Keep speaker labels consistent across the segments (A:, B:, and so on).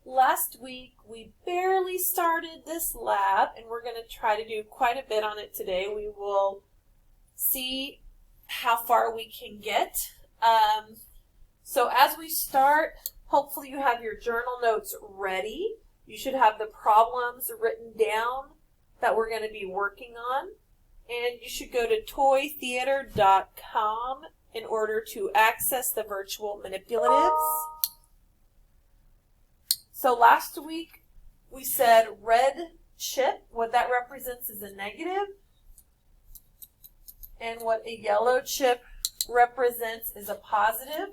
A: Last week we barely started this lab and we're going to try to do quite a bit on it today. We will see how far we can get. So as we start, hopefully you have your journal notes ready. You should have the problems written down that we're going to be working on. And you should go to toytheater.com in order to access the virtual manipulatives. So last week we said red chip, what that represents is a negative, and what a yellow chip represents is a positive.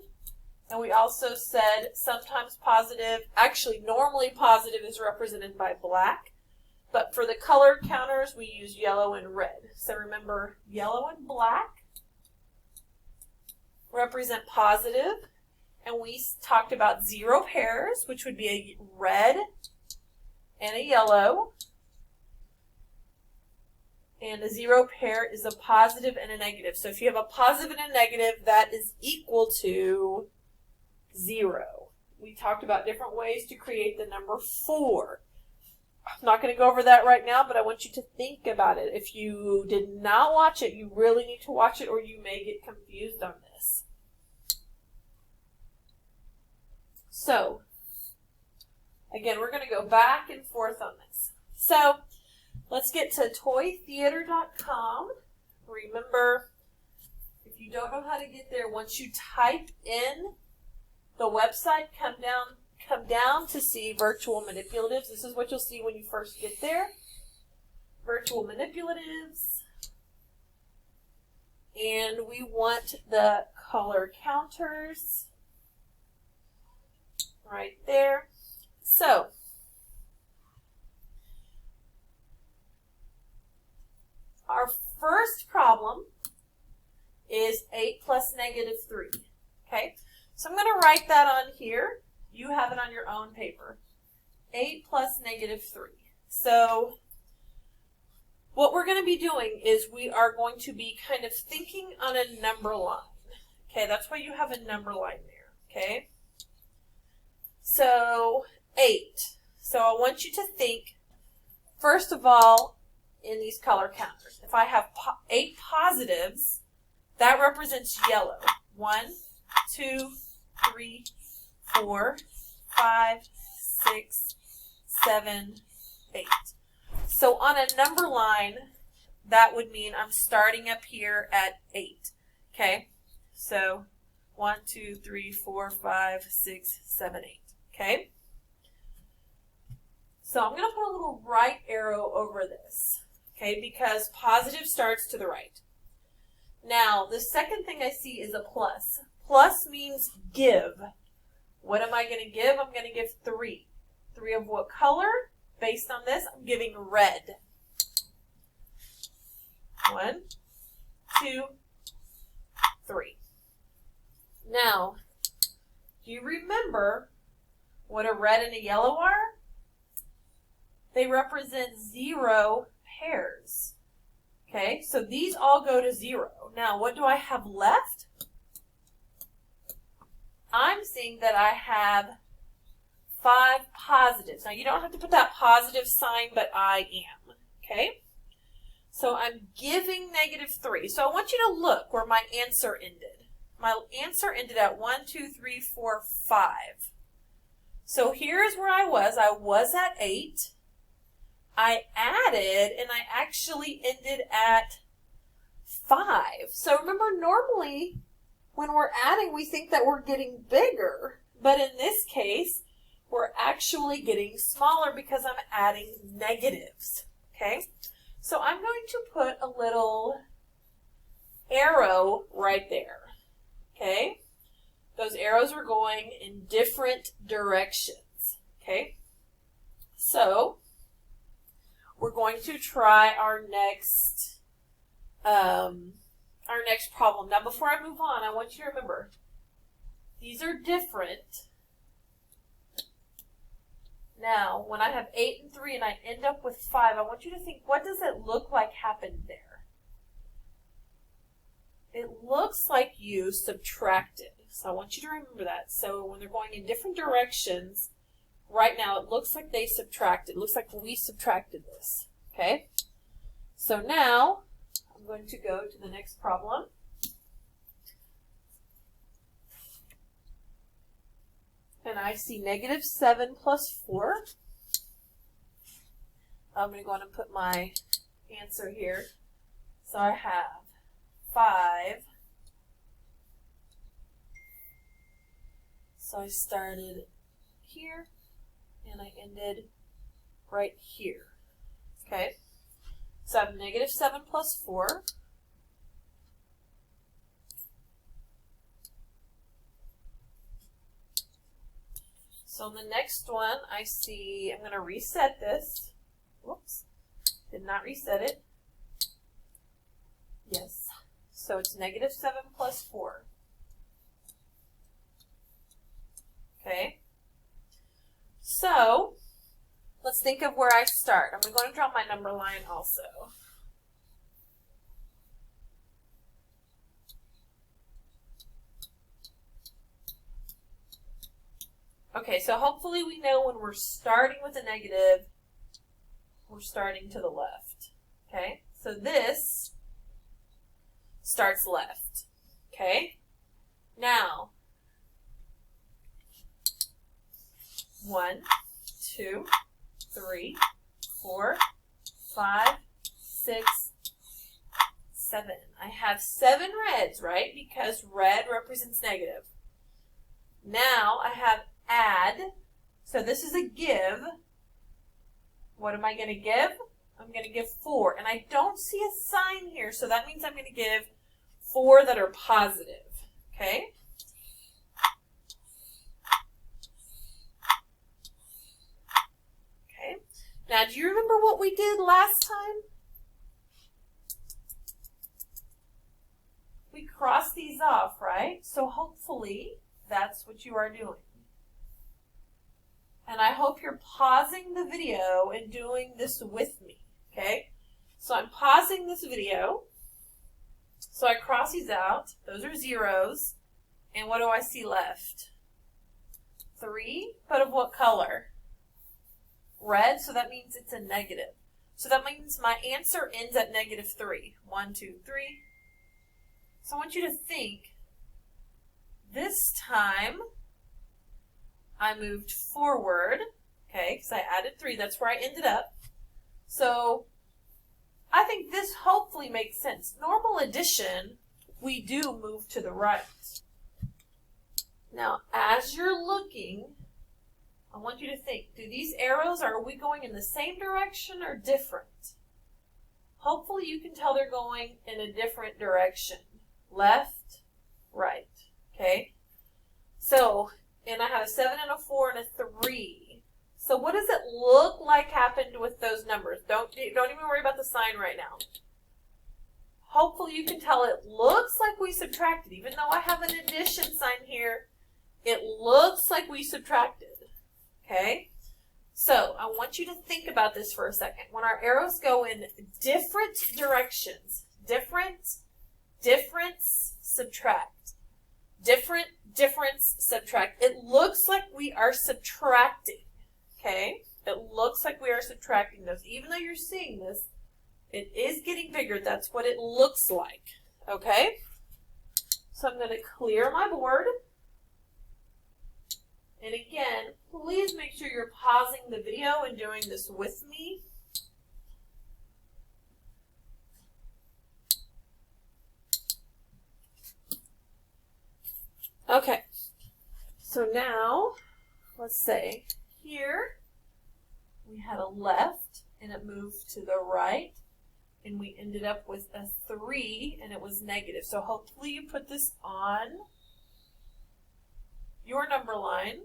A: And we also said sometimes positive, actually normally positive is represented by black, but for the color counters we use yellow and red. So remember, yellow and black represent positive. And we talked about zero pairs, which would be a red and a yellow. And a zero pair is a positive and a negative. So if you have a positive and a negative, that is equal to 0. We talked about different ways to create the number 4. I'm not going to go over that right now, but I want you to think about it. If you did not watch it, you really need to watch it or you may get confused on this. So, again, we're going to go back and forth on this. So, let's get to toytheater.com. Remember, if you don't know how to get there, once you type in the website, come down to see virtual manipulatives. This is what you'll see when you first get there. Virtual manipulatives. And we want the color counters. Right there. So, our first problem is 8 plus negative 3. Okay, so I'm going to write that on here. You have it on your own paper. 8 plus negative 3. So, what we're going to be doing is we are going to be kind of thinking on a number line. Okay, that's why you have a number line there. Okay. So, 8. So I want you to think, first of all, in these color counters. If I have 8 positives, that represents yellow. 1, 2, 3, 4, 5, 6, 7, 8. So on a number line, that would mean I'm starting up here at 8. Okay? So 1, 2, 3, 4, 5, 6, 7, 8. Okay? So I'm going to put a little right arrow over this, okay, because positive starts to the right. Now, the second thing I see is a plus. Plus means give. What am I going to give? I'm going to give 3. 3 of what color? Based on this, I'm giving red. 1, 2, 3. Now, do you remember what a red and a yellow are? They represent 0 pairs. Okay, so these all go to 0. Now, what do I have left? I'm seeing that I have 5 positives. Now, you don't have to put that positive sign, but I am. Okay, so I'm giving negative 3. So I want you to look where my answer ended. My answer ended at 1, 2, 3, 4, 5. So here's where I was. I was at 8. I added, and I actually ended at 5. So remember, normally when we're adding, we think that we're getting bigger. But in this case, we're actually getting smaller because I'm adding negatives. Okay? So I'm going to put a little arrow right there. Okay? Those arrows are going in different directions, okay? So, we're going to try our next problem. Now, before I move on, I want you to remember, these are different. Now, when I have 8 and 3 and I end up with 5, I want you to think, what does it look like happened there? It looks like you subtracted. So I want you to remember that. So when they're going in different directions, right now it looks like they subtracted. It looks like we subtracted this. Okay? So now I'm going to go to the next problem. And I see negative 7 plus 4. I'm going to go on and put my answer here. So I have 5. So I started here and I ended right here. Okay? So I have negative 7 plus 4. So in the next one, I see, I'm going to reset this. Whoops, did not reset it. Yes, so it's negative 7 plus 4. Okay, so let's think of where I start. I'm going to draw my number line also. Okay, so hopefully we know when we're starting with a negative, we're starting to the left. Okay, so this starts left. Okay, now 1, 2, 3, 4, 5, 6, 7. I have 7 reds, right? Because red represents negative. Now I have add. So this is a give. What am I going to give? I'm going to give 4. And I don't see a sign here, so that means I'm going to give 4 that are positive. Okay? Okay. Now, do you remember what we did last time? We crossed these off, right? So hopefully that's what you are doing. And I hope you're pausing the video and doing this with me, okay? So I'm pausing this video. So I cross these out. Those are zeros. And what do I see left? 3, but of what color? Red, so that means it's a negative. So that means my answer ends at negative 3. 1, 2, 3. So I want you to think, this time I moved forward, okay, because I added 3. That's where I ended up. So I think this hopefully makes sense. Normal addition, we do move to the right. Now, as you're looking, I want you to think, do these arrows, are we going in the same direction or different? Hopefully you can tell they're going in a different direction. Left, right, okay? So, and I have a 7 and a 4 and a 3. So what does it look like happened with those numbers? Don't even worry about the sign right now. Hopefully you can tell it looks like we subtracted. Even though I have an addition sign here, it looks like we subtracted. Okay? So I want you to think about this for a second. When our arrows go in different directions, difference, subtract. Different, difference, subtract. It looks like we are subtracting, okay? It looks like we are subtracting those. Even though you're seeing this, it is getting bigger. That's what it looks like, okay? So I'm going to clear my board. And again, please make sure you're pausing the video and doing this with me. Okay, so now, let's say here we had a left and it moved to the right and we ended up with a 3 and it was negative. So hopefully you put this on your number line.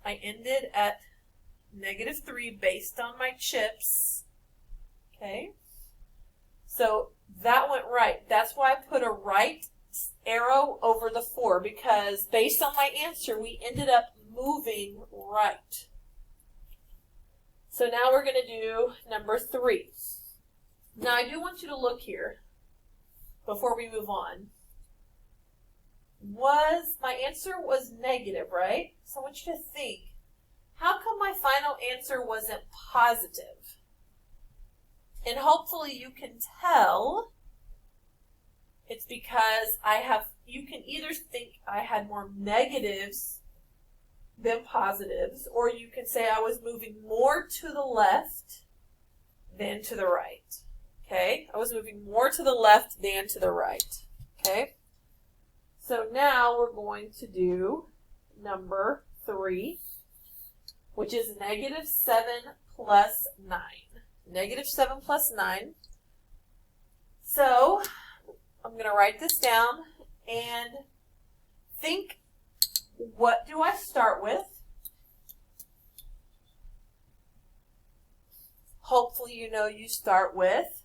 A: I ended at negative 3 based on my chips. Okay, so that went right. That's why I put a right arrow over the 4, because based on my answer, we ended up moving right. So now we're going to do number 3. Now I do want you to look here before we move on. My answer was negative, right? So I want you to think, answer wasn't positive. And hopefully you can tell it's because you can either think I had more negatives than positives, or you can say I was moving more to the left than to the right. Okay? I was moving more to the left than to the right. Okay? So now we're going to do number 3, which is negative 7 plus 9. Negative 7 plus 9. So I'm going to write this down and think, what do I start with? Hopefully you know you start with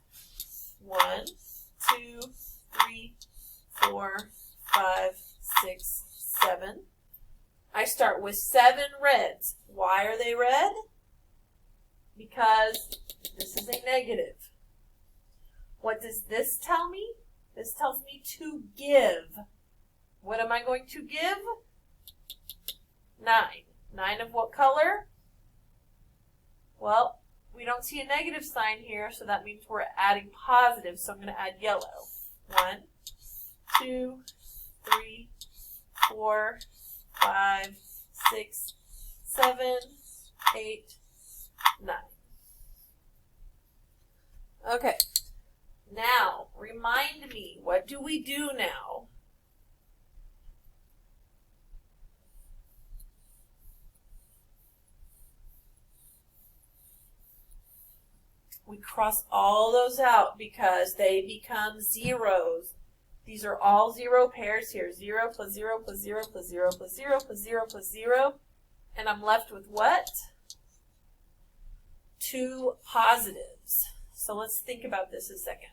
A: 1, 2, 3, 4, 5, 6, 7. I start with 7 reds. Why are they red? Because this is a negative. What does this tell me? This tells me to give. What am I going to give? 9. 9 of what color? Well, we don't see a negative sign here, so that means we're adding positive, so I'm going to add yellow. 1, 2, 3, 4, 5, 6, 7, 8, 9. Okay. Now, remind me, what do we do now? We cross all those out because they become zeros. These are all 0 pairs here. 0 plus 0 plus 0 plus 0 plus 0 plus 0 plus 0. And I'm left with what? 2 positives. So let's think about this a second.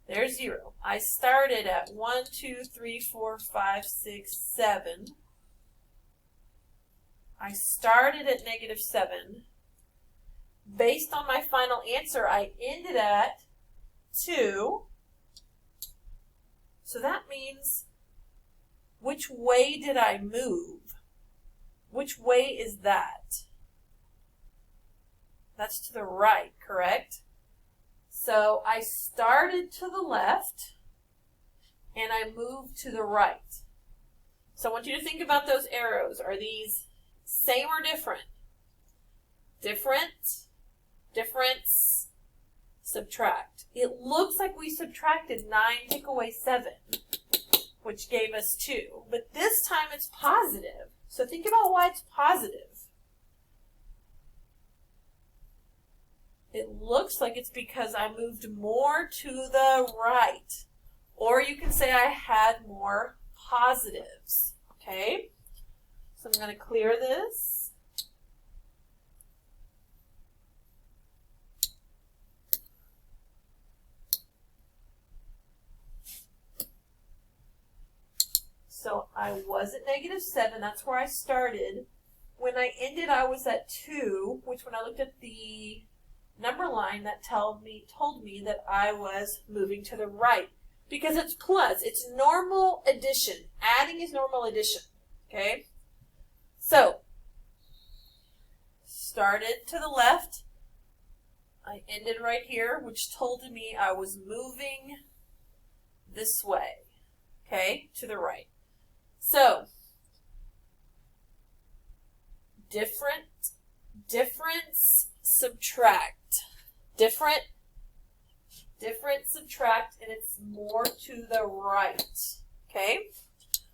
A: There's 0. I started at 1, 2, 3, 4, 5, 6, 7. I started at negative 7. Based on my final answer, I ended at 2. So that means, which way did I move? Which way is that? That's to the right, correct? So I started to the left, and I moved to the right. So I want you to think about those arrows. Are these same or different? Different. Difference, subtract. It looks like we subtracted 9, take away 7, which gave us 2. But this time it's positive. So think about why it's positive. It looks like it's because I moved more to the right. Or you can say I had more positives. Okay? So I'm going to clear this. So I was at negative 7. That's where I started. When I ended, I was at 2, which when I looked at the number line, that told me that I was moving to the right. Because it's plus. It's normal addition. Adding is normal addition. Okay? So, started to the left. I ended right here, which told me I was moving this way. Okay? To the right. So, difference, subtract. Different, subtract, and it's more to the right. Okay?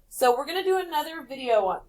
A: So we're going to do another video on